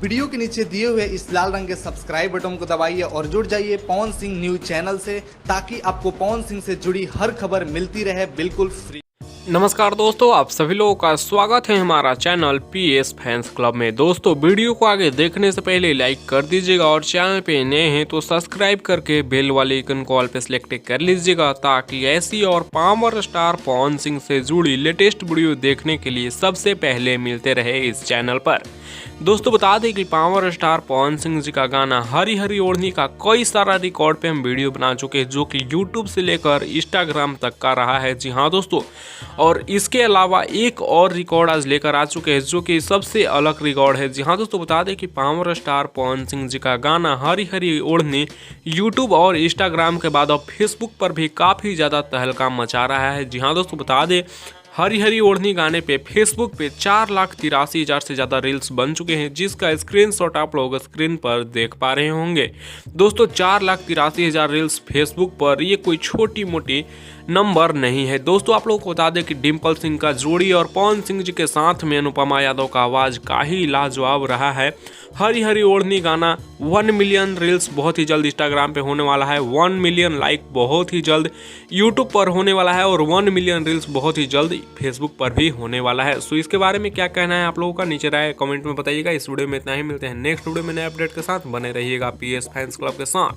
Video के नीचे दिए हुए इस लाल रंग के सब्सक्राइब बटन को दबाइए और जुड़ जाइए पवन सिंह न्यूज चैनल से, ताकि आपको पवन सिंह से जुड़ी हर खबर मिलती रहे बिल्कुल फ्री। नमस्कार दोस्तों, आप सभी लोगों का स्वागत है हमारा चैनल पीएस फैंस क्लब में। दोस्तों, वीडियो को आगे देखने से पहले लाइक कर दीजिएगा और चैनल पे नए हैं तो सब्सक्राइब करके बेल वाले आइकन को ऑल पे सिलेक्ट कर लीजिएगा, ताकि ऐसी और पावर स्टार पवन सिंह से जुड़ी लेटेस्ट वीडियो देखने के लिए सबसे पहले मिलते रहे इस चैनल पर। दोस्तों, बता दें कि पावर स्टार पवन सिंह जी का गाना हरी हरी ओढ़नी का कई सारा रिकॉर्ड पे हम वीडियो बना चुके हैं, जो कि यूट्यूब से लेकर इंस्टाग्राम तक का रहा है। जी हाँ दोस्तों, और इसके अलावा एक और रिकॉर्ड आज लेकर आ चुके हैं, जो कि सबसे अलग रिकॉर्ड है। जी हाँ दोस्तों, बता दें कि पावर स्टार पवन सिंह जी का गाना हरी हरी ओढ़नी यूट्यूब और इंस्टाग्राम के बाद अब फेसबुक पर भी काफ़ी ज़्यादा तहलका मचा रहा है। जी हाँ दोस्तों, बता दें हरी हरी ओढ़नी गाने पे फेसबुक पे 4,83,000 से ज़्यादा रील्स बन चुके हैं, जिसका स्क्रीनशॉट आप लोग स्क्रीन पर देख पा रहे होंगे। दोस्तों, 4,83,000 रील्स फेसबुक पर, ये कोई छोटी मोटी नंबर नहीं है। दोस्तों, आप लोगों को बता दें कि डिम्पल सिंह का जोड़ी और पवन सिंह जी के साथ में अनुपमा यादव का आवाज़ का ही लाजवाब रहा है। हरी हरी ओढ़नी गाना 1 मिलियन रील्स बहुत ही जल्द इंस्टाग्राम पे होने वाला है, 1 मिलियन लाइक बहुत ही जल्द यूट्यूब पर होने वाला है और 1 मिलियन रील्स बहुत ही जल्द फेसबुक पर भी होने वाला है। सो इसके बारे में क्या कहना है आप लोगों का, नीचे राय कमेंट में बताइएगा। इस वीडियो में इतना ही, मिलते हैं नेक्स्ट वीडियो में नए अपडेट के साथ। बने रहिएगा पीएस फैंस क्लब के साथ।